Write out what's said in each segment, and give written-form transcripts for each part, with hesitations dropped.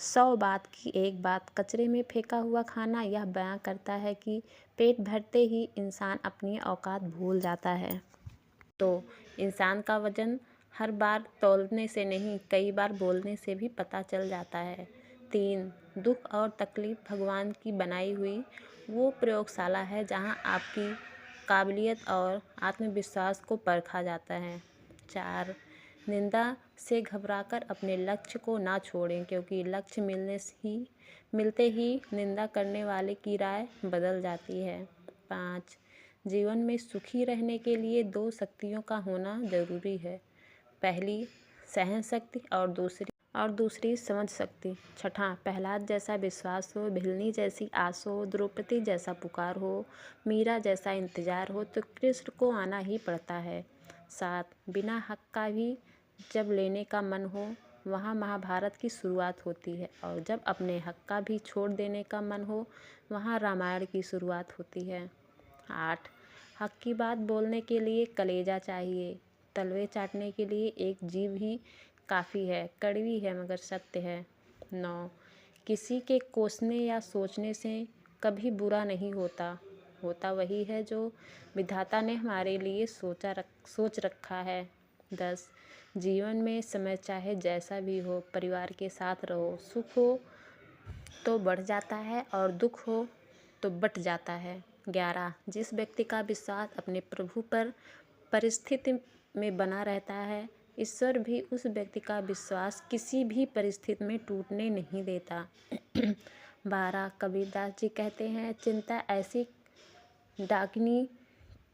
100 बात की एक बात, कचरे में फेंका हुआ खाना यह बयां करता है कि पेट भरते ही इंसान अपनी औकात भूल जाता है। तो इंसान का वजन हर बार तौलने से नहीं, कई बार बोलने से भी पता चल जाता है। 3, दुख और तकलीफ भगवान की बनाई हुई वो प्रयोगशाला है जहां आपकी काबिलियत और आत्मविश्वास को परखा जाता है। 4, निंदा से घबराकर अपने लक्ष्य को ना छोड़ें, क्योंकि लक्ष्य मिलते ही निंदा करने वाले की राय बदल जाती है। 5, जीवन में सुखी रहने के लिए 2 शक्तियों का होना जरूरी है। पहली सहन शक्ति और दूसरी समझ शक्ति। 6, प्रहलाद जैसा विश्वास हो, भिलनी जैसी आस हो, द्रौपदी जैसा पुकार हो, मीरा जैसा इंतजार हो तो कृष्ण को आना ही पड़ता है। 7, बिना हक का भी जब लेने का मन हो वहाँ महाभारत की शुरुआत होती है, और जब अपने हक का भी छोड़ देने का मन हो वहाँ रामायण की शुरुआत होती है। 8, हक की बात बोलने के लिए कलेजा चाहिए, तलवे चाटने के लिए एक जीभ ही काफ़ी है, कड़वी है मगर सत्य है। 9, किसी के कोसने या सोचने से कभी बुरा नहीं होता, होता वही है जो विधाता ने हमारे लिए सोच रखा है। 10, जीवन में समय चाहे जैसा भी हो परिवार के साथ रहो, सुख हो तो बढ़ जाता है और दुख हो तो बट जाता है। 11, जिस व्यक्ति का विश्वास अपने प्रभु पर परिस्थिति में बना रहता है, ईश्वर भी उस व्यक्ति का विश्वास किसी भी परिस्थिति में टूटने नहीं देता। 12, कबीरदास जी कहते हैं, चिंता ऐसी डाकिनी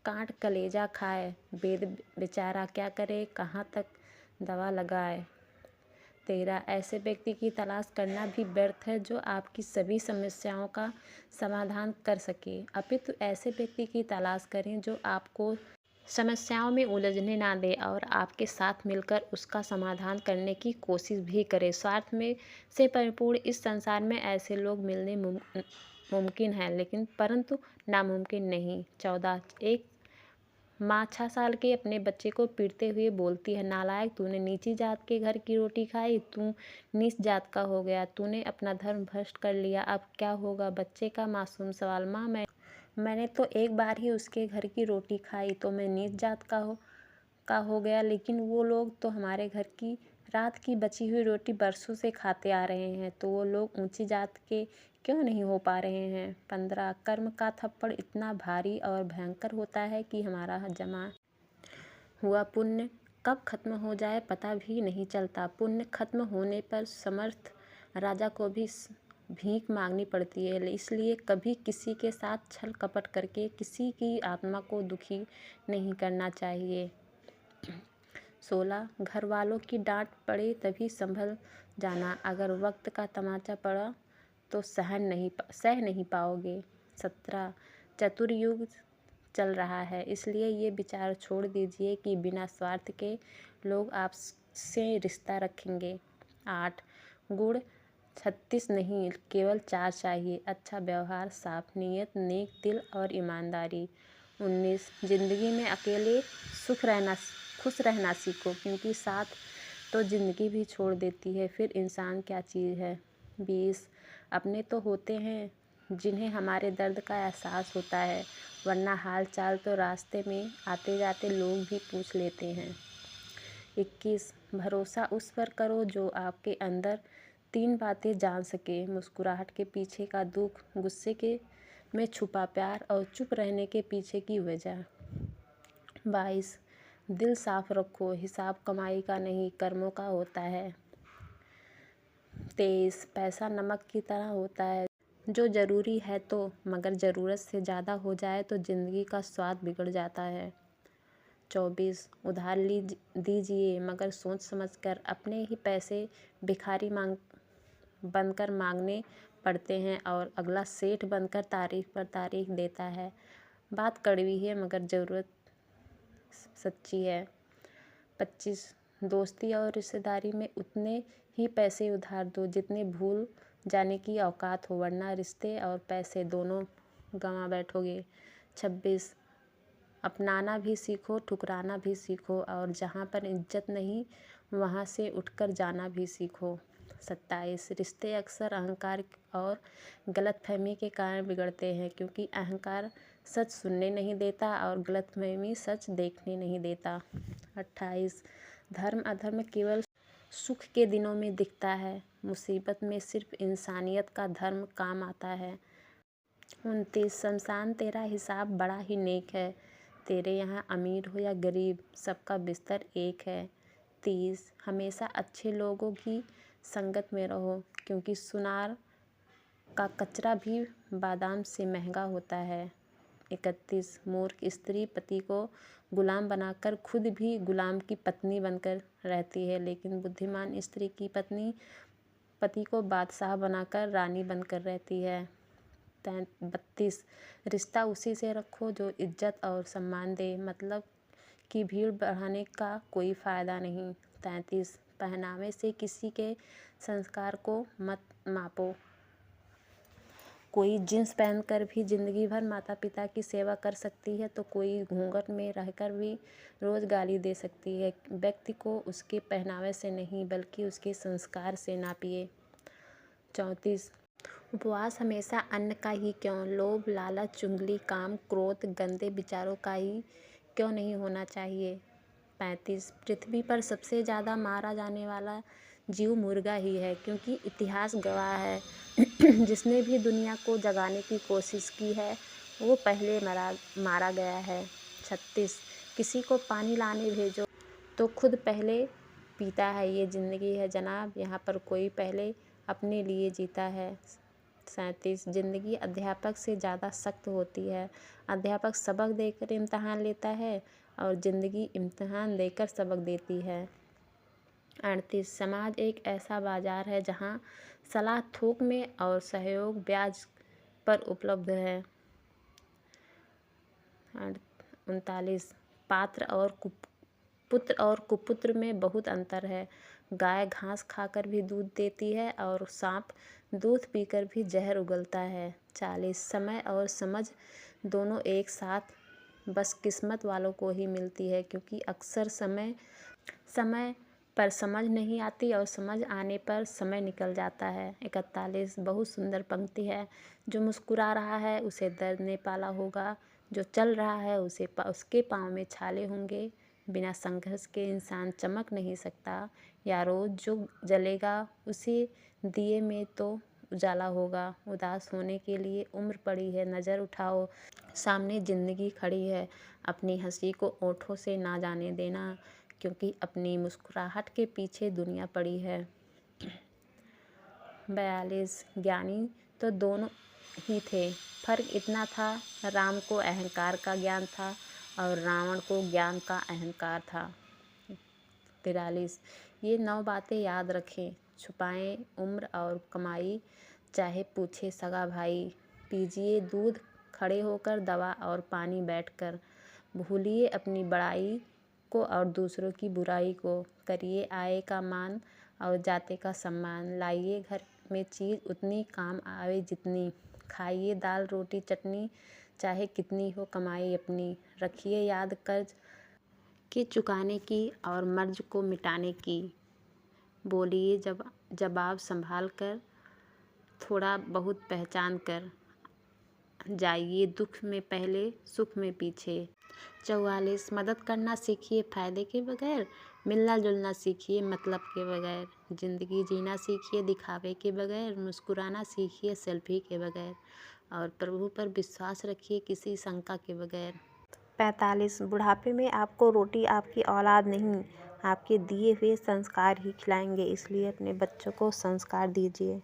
काट कलेजा खाए, वेद बेचारा क्या करे कहाँ तक दवा लगाए। 13, ऐसे व्यक्ति की तलाश करना भी व्यर्थ है जो आपकी सभी समस्याओं का समाधान कर सके, अपितु ऐसे व्यक्ति की तलाश करें जो आपको समस्याओं में उलझने ना दे और आपके साथ मिलकर उसका समाधान करने की कोशिश भी करे। स्वार्थ में से परिपूर्ण इस संसार में ऐसे लोग मिलने मुमकिन है, लेकिन परंतु नामुमकिन नहीं। 14, एक माँ 6 साल के अपने बच्चे को पीटते हुए बोलती है, नालायक, तूने नीची जात के घर की रोटी खाई, तू नीच जात का हो गया, तूने अपना धर्म भ्रष्ट कर लिया, अब क्या होगा। बच्चे का मासूम सवाल, माँ मैंने तो एक बार ही उसके घर की रोटी खाई तो मैं नीच जात का हो गया, लेकिन वो लोग तो हमारे घर की रात की बची हुई रोटी बरसों से खाते आ रहे हैं, तो वो लोग ऊंची जात के क्यों नहीं हो पा रहे हैं। 15, कर्म का थप्पड़ इतना भारी और भयंकर होता है कि हमारा जमा हुआ पुण्य कब खत्म हो जाए पता भी नहीं चलता। पुण्य खत्म होने पर समर्थ राजा को भी भीख मांगनी पड़ती है, इसलिए कभी किसी के साथ छल कपट करके किसी की आत्मा को दुखी नहीं करना चाहिए। 16, घर वालों की डांट पड़े तभी संभल जाना, अगर वक्त का तमाचा पड़ा तो सह नहीं पाओगे। 17, चतुर्युग चल रहा है, इसलिए ये विचार छोड़ दीजिए कि बिना स्वार्थ के लोग आपसे रिश्ता रखेंगे। 8, गुण 36 नहीं केवल 4 चाहिए, अच्छा व्यवहार, साफ नीयत, नेक दिल और ईमानदारी। 19, जिंदगी में अकेले खुश रहना सीखो, क्योंकि साथ तो जिंदगी भी छोड़ देती है, फिर इंसान क्या चीज़ है। 20, अपने तो होते हैं जिन्हें हमारे दर्द का एहसास होता है, वरना हाल चाल तो रास्ते में आते जाते लोग भी पूछ लेते हैं। 21, भरोसा उस पर करो जो आपके अंदर 3 बातें जान सके, मुस्कुराहट के पीछे का दुख, गुस्से में छुपा प्यार और चुप रहने के पीछे की वजह। 22, दिल साफ रखो, हिसाब कमाई का नहीं कर्मों का होता है। 23, पैसा नमक की तरह होता है, जो ज़रूरी है तो, मगर ज़रूरत से ज़्यादा हो जाए तो ज़िंदगी का स्वाद बिगड़ जाता है। 24, उधार दीजिए मगर सोच समझकर, अपने ही पैसे भिखारी बनकर मांगने पड़ते हैं और अगला सेठ बनकर तारीख पर तारीख देता है। बात कड़वी है मगर ज़रूरत सच्ची है। 25, दोस्ती और रिश्तेदारी में उतने ही पैसे उधार दो जितने भूल जाने की औकात हो, वरना रिश्ते और पैसे दोनों गंवा बैठोगे। 26, अपनाना भी सीखो, ठुकराना भी सीखो, और जहाँ पर इज्जत नहीं वहाँ से उठकर जाना भी सीखो। 27 रिश्ते अक्सर अहंकार और गलतफहमी के कारण बिगड़ते हैं, क्योंकि अहंकार सच सुनने नहीं देता और गलतफहमी सच देखने नहीं देता। 28 धर्म अधर्म केवल सुख के दिनों में दिखता है, मुसीबत में सिर्फ इंसानियत का धर्म काम आता है। 29 शमशान तेरा हिसाब बड़ा ही नेक है, तेरे यहाँ अमीर हो या गरीब सबका बिस्तर एक है। 30 हमेशा अच्छे लोगों की संगत में रहो, क्योंकि सुनार का कचरा भी बादाम से महंगा होता है। 31 मूर्ख स्त्री पति को गुलाम बनाकर खुद भी गुलाम की पत्नी बनकर रहती है, लेकिन बुद्धिमान स्त्री की पत्नी पति को बादशाह बनाकर रानी बनकर रहती है। 32 रिश्ता उसी से रखो जो इज्जत और सम्मान दे, मतलब की भीड़ बढ़ाने का कोई फ़ायदा नहीं। 33 पहनावे से किसी के संस्कार को मत मापो, कोई जींस पहनकर भी जिंदगी भर माता पिता की सेवा कर सकती है, तो कोई घूंघट में रहकर भी रोज़ गाली दे सकती है। व्यक्ति को उसके पहनावे से नहीं बल्कि उसके संस्कार से नापिए। 34 उपवास हमेशा अन्न का ही क्यों, लोभ लालच चुगली काम क्रोध गंदे विचारों का ही क्यों नहीं होना चाहिए। 35 पृथ्वी पर सबसे ज़्यादा मारा जाने वाला जीव मुर्गा ही है, क्योंकि इतिहास गवाह है जिसने भी दुनिया को जगाने की कोशिश की है वो पहले मारा गया है। 36 किसी को पानी लाने भेजो तो खुद पहले पीता है, ये ज़िंदगी है जनाब, यहाँ पर कोई पहले अपने लिए जीता है। 37 ज़िंदगी अध्यापक से ज़्यादा सख्त होती है, अध्यापक सबक देकर इम्तहान लेता है और ज़िंदगी इम्तहान देकर सबक देती है। 38 समाज एक ऐसा बाज़ार है जहाँ सलाह थोक में और सहयोग ब्याज पर उपलब्ध है। 39 पुत्र और कुपुत्र में बहुत अंतर है, गाय घास खाकर भी दूध देती है और सांप दूध पीकर भी जहर उगलता है। 40 समय और समझ दोनों एक साथ बस किस्मत वालों को ही मिलती है, क्योंकि अक्सर समय पर समझ नहीं आती और समझ आने पर समय निकल जाता है। 41 बहुत सुंदर पंक्ति है, जो मुस्कुरा रहा है उसे दर्द ने पाला होगा, जो चल रहा है उसके पाँव में छाले होंगे, बिना संघर्ष के इंसान चमक नहीं सकता, यारो जो जलेगा उसी दिए में तो उजाला होगा। उदास होने के लिए उम्र पड़ी है, नज़र उठाओ सामने ज़िंदगी खड़ी है, अपनी हंसी को ओंठों से ना जाने देना, क्योंकि अपनी मुस्कुराहट के पीछे दुनिया पड़ी है। 42 ज्ञानी तो दोनों ही थे, फर्क इतना था राम को अहंकार का ज्ञान था और रावण को ज्ञान का अहंकार था। 43 ये 9 बातें याद रखें, छुपाएं उम्र और कमाई, चाहे पूछे सगा भाई, पीजिए दूध खड़े होकर दवा और पानी बैठकर, भूलिए अपनी बड़ाई को और दूसरों की बुराई को, करिए आय का मान और जाते का सम्मान, लाइए घर में चीज़ उतनी काम आवे जितनी, खाइए दाल रोटी चटनी चाहे कितनी हो कमाई अपनी, रखिए याद कर्ज के चुकाने की और मर्ज को मिटाने की, बोलिए जवाब संभाल कर थोड़ा बहुत पहचान कर, जाइए दुख में पहले सुख में पीछे। 44 मदद करना सीखिए फ़ायदे के बगैर, मिलना जुलना सीखिए मतलब के बगैर, ज़िंदगी जीना सीखिए दिखावे के बगैर, मुस्कुराना सीखिए सेल्फी के बगैर, और प्रभु पर विश्वास रखिए किसी शंका के बगैर। 45 बुढ़ापे में आपको रोटी आपकी औलाद नहीं, आपके दिए हुए संस्कार ही खिलाएंगे, इसलिए अपने बच्चों को संस्कार दीजिए।